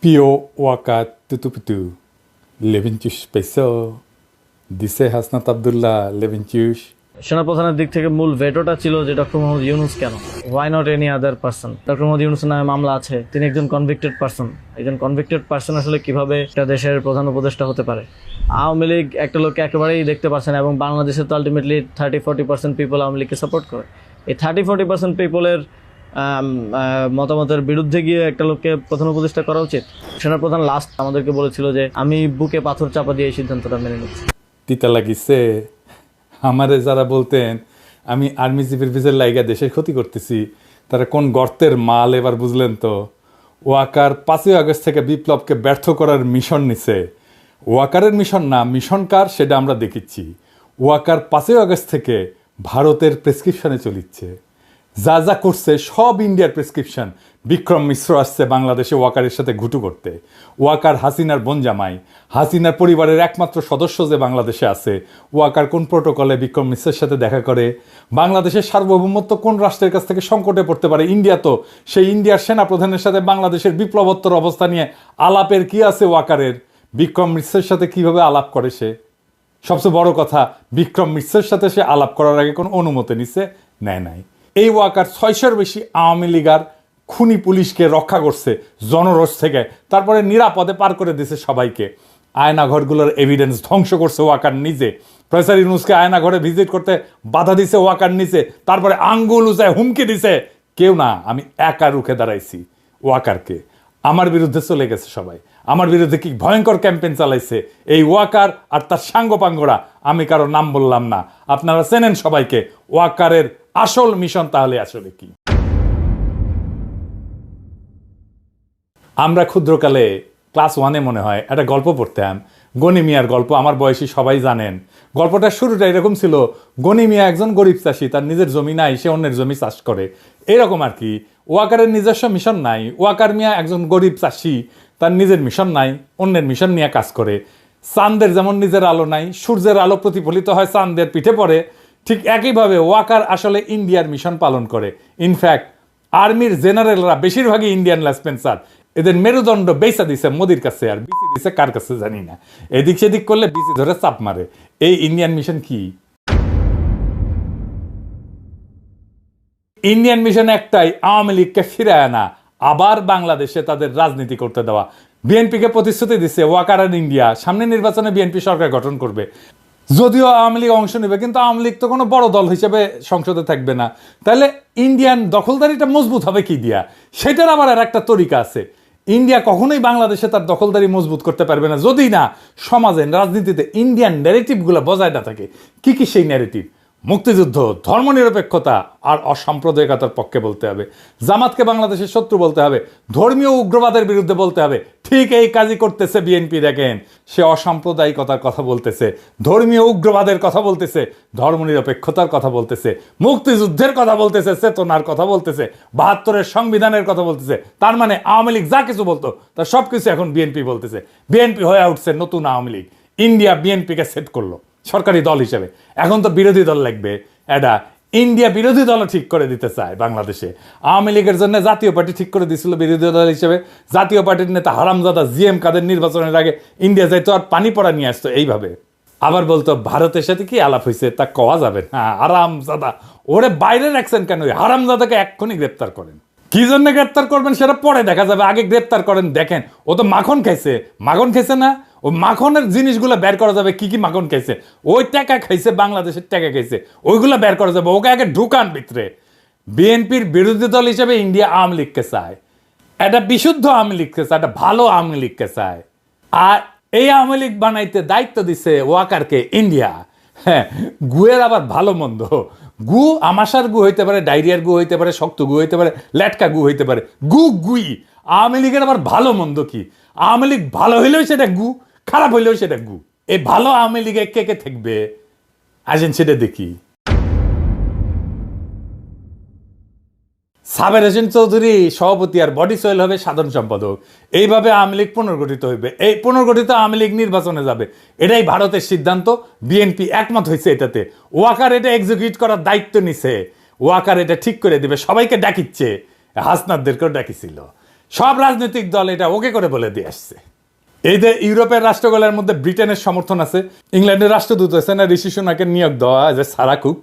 Pio Waka তুতুপুতু লেভেনচুস peso দিছে হাসনাত আবদুল্লাহ লেভেনচুস। সেনাপ্রধানের দিক থেকে মূল ভেটোটা ছিল যে ডক্টর মোহাম্মদ ইউনুস কেন, why not any other person. Doctor Mohammad ইউনুসের নামে মামলা আছে, তিনি একজন কনভিক্টেড পার্সন। একজন কনভিক্টেড পার্সন আসলে কিভাবে একটা দেশের প্রধান উপদেষ্টা হতে পারে? আওয়ামী লীগ একটা লোককে একেবারেই দেখতে পারছে না, এবং বাংলাদেশে তো আলটিমেটলি 30-40% পিপল আওয়ামী লীগকে সাপোর্ট করে। এই 30-40% পিপলের মতামতের বিরুদ্ধে গিয়ে একটা লোককে প্রধান উপদেষ্টা করা উচিত? সেনাপ্রধান লাস্ট আমাদেরকে বলেছিল যে আমি বুকে পাথর চাপা দিয়ে এই সিদ্ধান্তটা মেনে নিচ্ছি। তিতা লাগিছে আমারে যারা বলতেন আমি আর্মি চিফের ভিজের লাইগা দেশের ক্ষতি করতেছি, তারা কোন গর্তের মাল এবার বুঝলেন তো। ওয়াকার 5ই আগস্ট থেকে বিপ্লবকে ব্যর্থ করার মিশন নিছে। ওয়াকারের মিশন না, মিশন কার সেটা আমরা দেখিচ্ছি। ওয়াকার 5ই আগস্ট থেকে ভারতের প্রেসক্রিপশনে চলিচ্ছে, যা যা করছে সব ইন্ডিয়ার প্রেসক্রিপশন। বিক্রম মিশ্র আসছে বাংলাদেশে ওয়াকারের সাথে ঘুটু করতে। ওয়াকার হাসিনার বোনজামাই, হাসিনার পরিবারের একমাত্র সদস্য যে বাংলাদেশে আছে। ওয়াকার কোন প্রোটোকলে বিক্রম মিশ্রের সাথে দেখা করে? বাংলাদেশের সার্বভৌমত্ব কোন রাষ্ট্রের কাছ থেকে সংকটে পড়তে পারে? ইন্ডিয়া তো। সেই ইন্ডিয়ার সেনাপ্রধানের সাথে বাংলাদেশের বিপ্লবোত্তর অবস্থা নিয়ে আলাপের কি আছে ওয়াকারের? বিক্রম মিশ্রের সাথে কিভাবে আলাপ করে সে? সবচেয়ে বড় কথা, বিক্রম মিশ্রের সাথে সে আলাপ করার আগে কোনো অনুমতি নিছে? নেয় নাই। এই ওয়াকার 600-র বেশি আওয়ামী লীগার খুনি পুলিশকে রক্ষা করছে জনরোষ থেকে, তারপরে নিরাপদে পার করে দিয়েছে সবাইকে। আয়নাঘরগুলোর এভিডেন্স ধ্বংস করছে ওয়াকার নিজে। প্রফেসর ইউনুসকে আয়নাঘরে ভিজিট করতে বাধা দিছে ওয়াকার নিজে, তারপরে আঙ্গুল উঁচায় হুমকি দিছে। কেউ না, আমি একা রুখে দাঁড়াইছি ওয়াকারকে। আমার বিরুদ্ধে চলে গেছে সবাই, আমার বিরুদ্ধে কি ভয়ঙ্কর ক্যাম্পেইন চালাইছে এই ওয়াকার আর তার সাঙ্গপাঙ্গরা। আমি কারো নাম বললাম না, আপনারা চেনেন সবাইকে। ওয়াকারের আসল মিশন তাহলে আসলে কি? আমরা ক্ষুদ্রকালে ক্লাস 1-এ মনে হয় একটা গল্প পড়তাম, গনি মিয়ার গল্প। আমার বয়সী সবাই জানেন। গল্পটার শুরুটা এরকম ছিল, গনি মিয়া একজন গরিব চাষি, তার নিজের জমি নাই, সে অন্যের জমি চাষ করে, এরকম আর কি। ওয়াকারের নিজস্ব মিশন নাই। ওয়াকার মিয়া একজন গরিব চাষি, তার নিজের মিশন নাই, অন্যের মিশন নিয়ে কাজ করে। চাঁদের যেমন নিজের আলো নাই, সূর্যের আলো প্রতিফলিত হয় চাঁদের পিঠে পড়ে, ঠিক একইভাবে ওয়াকার আসলে ইন্ডিয়ার মিশন পালন করে। ইনফ্যাক্ট আর্মির জেনারেলরা বেশিরভাগই ইন্ডিয়ান লেসপেন্সার। এদের মেরুদণ্ড বেচা দিছে মোদির কাছে, আর বিসি দিছে কার কাছে জানি না। এদিক সেদিক করলে বিসি ধরে চাপ মারে। এই ইন্ডিয়ান মিশন কি? ইন্ডিয়ান মিশন একটাই, আওয়ামী লীগকে ফিরে আনা, আবার বাংলাদেশে তাদের রাজনীতি করতে দেওয়া। বিএনপিকে প্রতিশ্রুতি দিচ্ছে ওয়াকার আর ইন্ডিয়া সামনে নির্বাচনে বিএনপি সরকার গঠন করবে। যদিও আওয়ামী লীগ অংশ নেবে, কিন্তু আওয়ামী লীগ তো কোনো বড় দল হিসেবে সংসদে থাকবে না। তাহলে ইন্ডিয়ান দখলদারিটা মজবুত হবে কি দিয়া? সেটার আবার আর একটা তরিকা আছে। ইন্ডিয়া কখনোই বাংলাদেশে তার দখলদারি মজবুত করতে পারবে না যদি না সমাজে, রাজনীতিতে ইন্ডিয়ান ন্যারেটিভগুলো বজায় না থাকে। কি কি সেই ন্যারেটিভ? মুক্তিযুদ্ধ, ধর্মনিরপেক্ষতা আর অসাম্প্রদায়িকতার পক্ষে বলতে হবে। জামাতকে বাংলাদেশের শত্রু বলতে হবে, ধর্মীয় উগ্রবাদের বিরুদ্ধে বলতে হবে। ঠিক এই কাজই করতেছে বিএনপি। দেখেন, সে অসাম্প্রদায়িকতার কথা বলতেছে, ধর্মীয় উগ্রবাদের কথা বলতেছে, ধর্মনিরপেক্ষতার কথা বলতেছে, মুক্তিযুদ্ধের কথা বলতেছে, চেতনার কথা বলতেছে, 72-এর সংবিধানের কথা বলতেছে। তার মানে আওয়ামী লীগ যা কিছু বলতো তার সব কিছু এখন বিএনপি বলতেছে। বিএনপি হয়ে উঠছে নতুন আওয়ামী লীগ। ইন্ডিয়া বিএনপিকে সেট করলো সরকারি দল হিসেবে। এখন তো বিরোধী দল লাগবে। এটা ইন্ডিয়া বিরোধী দলও ঠিক করে দিতে চায় বাংলাদেশে। আওয়ামী লীগের জন্য জাতীয় পার্টি ঠিক করে দিয়েছিল বিরোধী দল হিসেবে। জাতীয় পার্টির নেতা হারামজাদা জিএম কাদের নির্বাচনের আগে ইন্ডিয়া যাইতো আর পানি পড়া নিয়ে আসতো এইভাবে। আবার বলতো ভারতের সাথে কি আলাপ হয়েছে তা কওয়া যাবে। হ্যাঁ, হারামজাদা। ওরে বাইরে রাখছেন কেন? হারামজাদাকে এক্ষুনি গ্রেপ্তার করেন। কি জন্য গ্রেপ্তার করবেন সেটা পরে দেখা যাবে, আগে গ্রেপ্তার করেন। দেখেন, ও তো মাখন খাইছে। মাখন খাইছে না? ও মাখনের জিনিসগুলো বের করা যাবে, কি কি মাখন খাইছে। ওই টাকা খাইছে, বাংলাদেশের টাকা খাইছে, ওইগুলো বের করা যাবে। ওকে আগে ঢুকান ভিতরে। বিএনপির বিরোধী দল হিসেবে ইন্ডিয়া আওয়ামী লীগকে চায়, একটা বিশুদ্ধ আওয়ামী লীগকে চায়, একটা ভালো আওয়ামী লীগকে চায়। আর এই আওয়ামী লীগ বানাইতে দায়িত্ব দিছে ওয়াকারকে ইন্ডিয়া। হ্যাঁ, গুয়ের আবার ভালো মন্দ। গু আমাশার গু হইতে পারে, ডায়রিয়ার গু হইতে পারে, শক্ত গু হইতে পারে, লেটকা গু হইতে পারে। গু গুই। আওয়ামী লীগের আবার ভালো মন্দ কি? আওয়ামী লীগ ভালো হইলেও সেটা গু, খারাপ হইলেও সেটা গু। এই ভালো আওয়ামী লীগে কে কে থাকবে আসেন সেটা দেখি। সাবের হোসেন চৌধুরী সভাপতি আর বডি সোহেল হবে সাধারণ সম্পাদক। এইভাবে আওয়ামী লীগ পুনর্গঠিত হইবে। এই পুনর্গঠিত আওয়ামী লীগ নির্বাচনে যাবে, এটাই ভারতের সিদ্ধান্ত। বিএনপি একমত হয়েছে এটাতে। ওয়াকার এটা এক্সিকিউট করার দায়িত্ব নিছে। ওয়াকার এটা ঠিক করে দিবে। সবাইকে ডাকিচ্ছে, হাসনাতদেরকেও ডাকিছিল। সব রাজনৈতিক দল এটা ওকে করে বলে দিয়ে আসছে। এই যে ইউরোপের রাষ্ট্রগুলোর মধ্যে ব্রিটেনের সমর্থন আছে, ইংল্যান্ডের রাষ্ট্রদূত আছে না ঋষি সুনাকের নিয়োগ দেওয়া যে সারা কুক,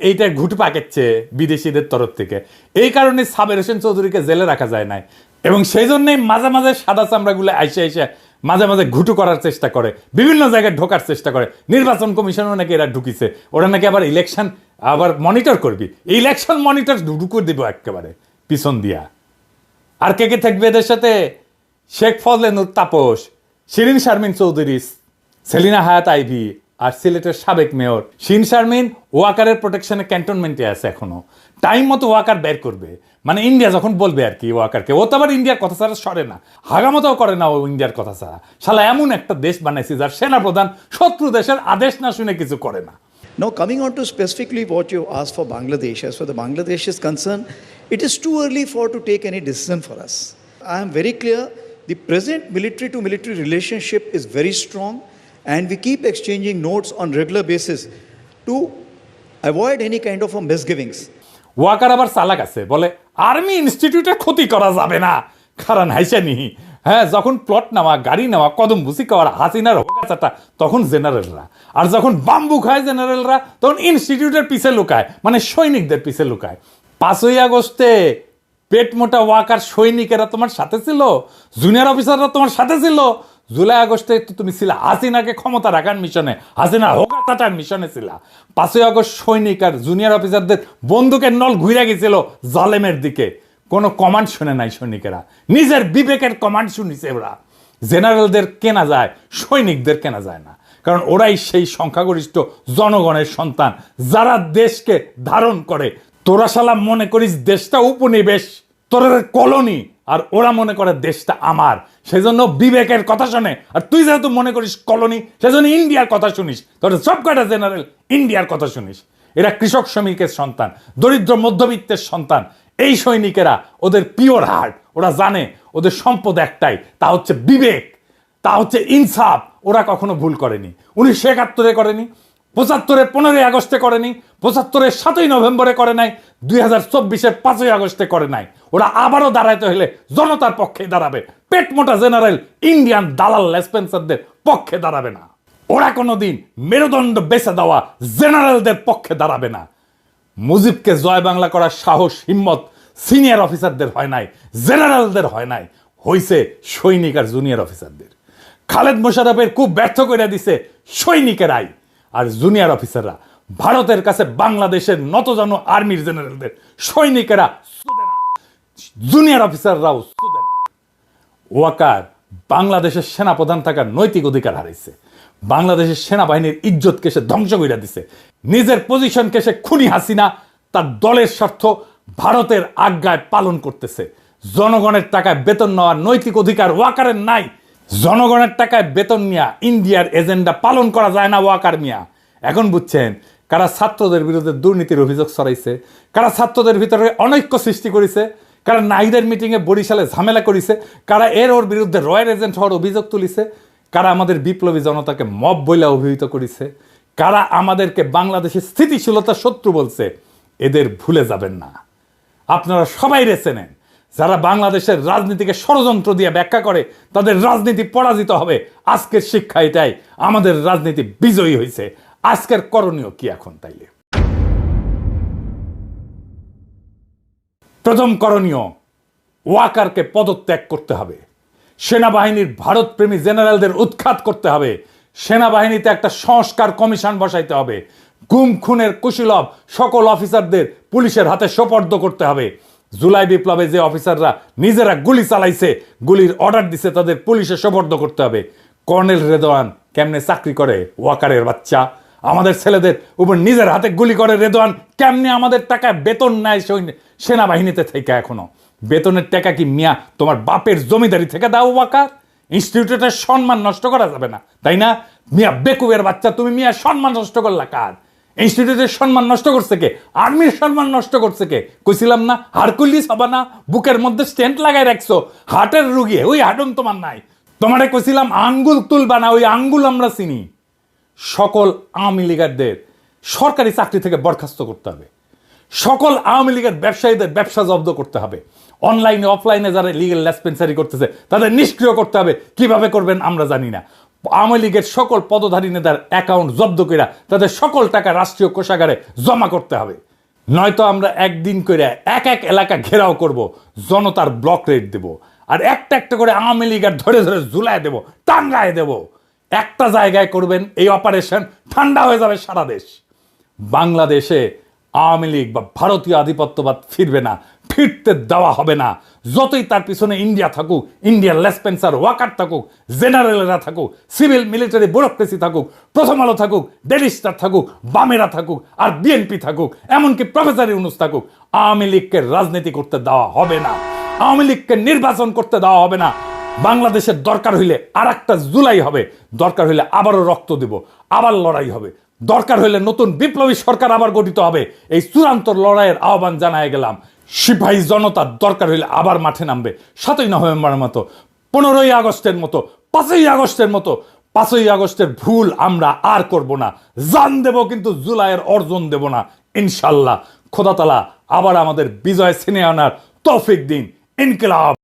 এইটা ঘুটু পাকেচ্ছে বিদেশিদের তরফ থেকে। এই কারণে সাবের হোসেন চৌধুরীকে জেলে রাখা যায় নাই, এবং সেই জন্যই মাঝে মাঝে সাদা চামড়াগুলো আইসে মাঝে মাঝে ঘুটু করার চেষ্টা করে, বিভিন্ন জায়গায় ঢোকার চেষ্টা করে। নির্বাচন কমিশনও নাকি এরা ঢুকিছে, ওরা নাকি আবার ইলেকশন আবার মনিটর করবি, ইলেকশন মনিটর ঢুকু দিব একেবারে পিছন দিয়া। আর কে কে থাকবে এদের সাথে? শেখ ফজলে নূর তাপস, শিরিন শারমিন চৌধুরী, সেলিনা হায়াত আইভি, আর সিলেটের সাবেক মেয়র শিরিন শারমিন ওয়াকারের প্রোটেকশনে ক্যান্টনমেন্টে আছে এখনো। টাইম মতো ওয়াকার বের করবে, মানে ইন্ডিয়া যখন বলবে আর কি ওয়াকারকে, ও তো আবার ইন্ডিয়ার কথা ছাড়া সরে না, হাগামতাও করে না ও ইন্ডিয়ার কথা ছাড়া। শালা এমন একটা দেশ বানাইছে যার সেনাপ্রধান শত্রু দেশের আদেশ না শুনে কিছু করে না। Now, coming on to specifically what you asked for Bangladesh, as far as Bangladesh is concerned, it is too early for to take any decision for us. I am very clear, the present military to military relationship is very strong, and we keep exchanging notes on regular basis to avoid any kind of a misgivings. Waker আবার চালাক আছে, বলে army ইনস্টিটিউটের ক্ষতি করা যাবে না, কারণ হাইসানি। হ্যাঁ, যখন প্লট নেওয়া, গাড়ি নেওয়া, কদম ভুসি খাওয়ার হাসিনার হোকাচাটা, তখন জেনারেলরা, আর যখন বাম্বু খায় জেনারেলরা, তখন ইনস্টিটিউটের পিছে লুকায়, মানে সৈনিকদের পিছে লুকায়। 5ই আগস্টে পেট মোটা ওয়াকার সৈনিকেরা তোমার সাথে ছিল, জুনিয়র অফিসাররা তোমার সাথে ছিল। জুলাই আগস্টে তো তুমি ছিলা হাসিনাকে ক্ষমতা রাখার মিশনে, হাসিনা হোকাচাটার মিশনে ছিলা। 5ই আগস্ট সৈনিক আর জুনিয়র অফিসারদের বন্দুকের নল ঘুরে গেছিল জালেমের দিকে, কোনো কমান্ড শুনে নাই সৈনিকেরা, নিজের বিবেকের কমান্ড শুনিছে ওরা। জেনারেলদের কেনা যায়, সৈনিকদের কেনা যায় না, কারণ ওরাই সেই সংখ্যাগরিষ্ঠ জনগণের সন্তান যারা দেশকে ধারণ করে। তোরা শালা মনে করিস দেশটা উপনিবেশ, তোরা কলোনি, আর ওরা মনে করে দেশটা আমার, সেজন্য বিবেকের কথা শোনে। আর তুই যেহেতু মনে করিস কলোনি, সেজন্য ইন্ডিয়ার কথা শুনিস, তোরা সব কটা জেনারেল ইন্ডিয়ার কথা শুনিস। এরা কৃষক শ্রমিকের সন্তান, দরিদ্র মধ্যবিত্তের সন্তান। এই সৈনিকেরা ওদের পিওর হার্ট, ওরা জানে ওদের সম্পদ একটাই, তা হচ্ছে বিবেক, তা হচ্ছে ইনসাফ। ওরা কখনো ভুল করেনি, 1971-এ করেনি, 75-এ 15ই আগস্টে করেনি, 75-এর 7ই নভেম্বরে করে নাই, 2024-এর 5ই আগস্টে করে নাই। ওরা আবারও দাঁড়াইতে হলে জনতার পক্ষে দাঁড়াবে, পেট মোটা জেনারেল ইন্ডিয়ান দালাল লেসপেন্সারদের পক্ষে দাঁড়াবে না। ওরা কোনোদিন মেরুদণ্ড বেছে দেওয়া জেনারেলদের পক্ষে দাঁড়াবে না। মুজিবকে জয় বাংলা করার সাহস হিম্মত সিনিয়র অফিসারদের হয় নাই, জেনারেলদের হয় নাই, হইছে সৈনিক আর জুনিয়র অফিসারদের। খালেদ মোশাররফের খুব ব্যর্থ করে দিছে সৈনিকেরাই, আর জুনিয়র অফিসাররা ভারতের কাছে বাংলাদেশের নতজানু আর্মির জেনারেলদের সৈনিকেরা সুদে না, জুনিয়র অফিসাররাও সুদে না। ওয়াকার বাংলাদেশের সেনাপ্রধান থাকার নৈতিক অধিকার হারাইছে, বাংলাদেশের সেনাবাহিনীর ইজ্জতকে সে ধ্বংস করে দিছে, নিজের পজিশনকে সে খুনি হাসিনা তার দলের স্বার্থ ভারতের আজ্ঞায় পালন করতেছে। জনগণের টাকায় বেতন নেওয়ার নৈতিক অধিকার ওয়াকারের নাই। জনগণের টাকায় বেতন নিয়ে ইন্ডিয়ার এজেন্ডা পালন করা যায় না ওয়াকার মিয়া। এখন বুঝছেন কারা ছাত্রদের বিরুদ্ধে দুর্নীতির অভিযোগ ছড়াইছে, কারা ছাত্রদের ভিতরে অনৈক্য সৃষ্টি করেছে, কারা নাইদের মিটিংয়ে বরিশালে ঝামেলা করেছে, কারা ওর বিরুদ্ধে রয়্যাল এজেন্ট হওয়ার অভিযোগ তুলিছে, কারা আমাদের বিপ্লবী জনতাকে মব বইলা অভিহিত করেছে, কারা আমাদেরকে বাংলাদেশের স্থিতিশীলতার শত্রু বলছে। এদের ভুলে যাবেন না, আপনারা সবাই রেছে নেন। যারা বাংলাদেশের রাজনীতিকে ষড়যন্ত্র দিয়ে ব্যাখ্যা করে তাদের রাজনীতি পরাজিত হবে। আজকের শিক্ষা এটাই, আমাদের রাজনীতি বিজয়ী হয়েছে। আজকের করণীয় কি এখন তাইলে? প্রথম করণীয়, ওয়াকারকে পদত্যাগ করতে হবে। সেনাবাহিনীর ভারতপ্রেমী জেনারেলদের উৎখাত করতে হবে। সেনাবাহিনীতে একটা সংস্কার কমিশন বসাইতে হবে। গুম খুনের কুশীলব সকল অফিসারদের পুলিশের হাতে সোপর্দ করতে হবে। জুলাই বিপ্লবে যে অফিসাররা নিজেরা গুলি চালাইছে, গুলির অর্ডার দিছে, তাদের পুলিশে সোপর্দ করতে হবে। কর্নেল রেদওয়ান কেমনে চাকরি করে ওয়াকারের বাচ্চা, আমাদের ছেলেদের উপর নিজের হাতে গুলি করে রেদওয়ান কেমনে আমাদের টাকায় বেতন নেয় সেনাবাহিনীতে থেকে। এখনো বেতনের টাকা কি মিয়া তোমার বাপের জমিদারি থেকে দাও ওয়াকার? ইনস্টিটিউটের সম্মান নষ্ট করা যাবে না, তাই না? মিয়া বেকুবের বাচ্চা, তুমি মিয়া সম্মান নষ্ট করলা কার? ইনস্টিটিউটের সম্মান নষ্ট করছে কে? আর্মির সম্মান নষ্ট করছে কে? কইছিলাম না হারকুলিস হবা না, বুকের মধ্যে স্টেন্ট লাগাই রাখছো, হার্টের রুগী, ওই হার্টন তোমার নাই। তোমারে কইছিলাম আঙ্গুল তুলবা না, ওই আঙ্গুল আমরা চিনি। সকল আওয়ামী লীগারদের সরকারি চাকরি থেকে বরখাস্ত করতে হবে। সকল আওয়ামী লীগের ব্যবসায়ীদের ব্যবসা জব্দ করতে হবে। অনলাইনে অফলাইনে যারা লিগেল লেসপেন্সারি করতেছে তাদের নিষ্ক্রিয় করতে হবে। কিভাবে করবেন আমরা জানি না। আওয়ামী লীগের সকল পদধারী নেতার অ্যাকাউন্ট জব্দ করে তাদের সকল টাকা রাষ্ট্রীয় কোষাগারে জমা করতে হবে। নয়তো আমরা একদিন করে এক এক এলাকা ঘেরাও করব, জনতার ব্লক রেট দেব, আর একটা একটা করে আওয়ামী লীগের ধরে ধরে ঝুলায় দেব, টাঙ্গায় দেব। একটা জায়গায় করবেন এই অপারেশন, ঠান্ডা হয়ে যাবে সারা দেশ। বাংলাদেশে আওয়ামী লীগ বা ভারতীয় আধিপত্যবাদ ফিরবে না, ফিরতে দেওয়া হবে না। যতই তার পিছনে ইন্ডিয়া থাকুক, ইন্ডিয়ার লেসপেন্সার ওয়াকার থাকুক, জেনারেলরা থাকুক, সিভিল মিলিটারি ব্যুরোক্রেসি থাকুক, প্রথম আলো থাকুক, ডেলি স্টার থাকুক, বামেরা থাকুক, আর বিএনপি থাকুক, এমনকি প্রফেসর ইউনূস থাকুক, আওয়ামী লীগকে রাজনীতি করতে দেওয়া হবে না। আওয়ামী লীগকে নির্বাচন করতে দেওয়া হবে না। বাংলাদেশের দরকার হইলে আর একটা জুলাই হবে, দরকার হইলে আবারও রক্ত দেব, আবার লড়াই হবে, দরকার হইলে নতুন বিপ্লবী সরকার আবার গঠিত হবে। এই চূড়ান্ত লড়াইয়ের আহ্বান জানায় গেলাম। সিপাহী জনতার দরকার হইলে আবার মাঠে নামবে, 7ই নভেম্বরের মতো, 15ই আগস্টের মতো, 5ই আগস্টের মতো। 5ই আগস্টের ভুল আমরা আর করব না। জান দেব কিন্তু জুলাইয়ের অর্জন দেব না ইনশাল্লাহ। খোদা তাআলা আবার আমাদের বিজয় ছিনিয়ে আনার তৌফিক দিন। ইনকিলাব।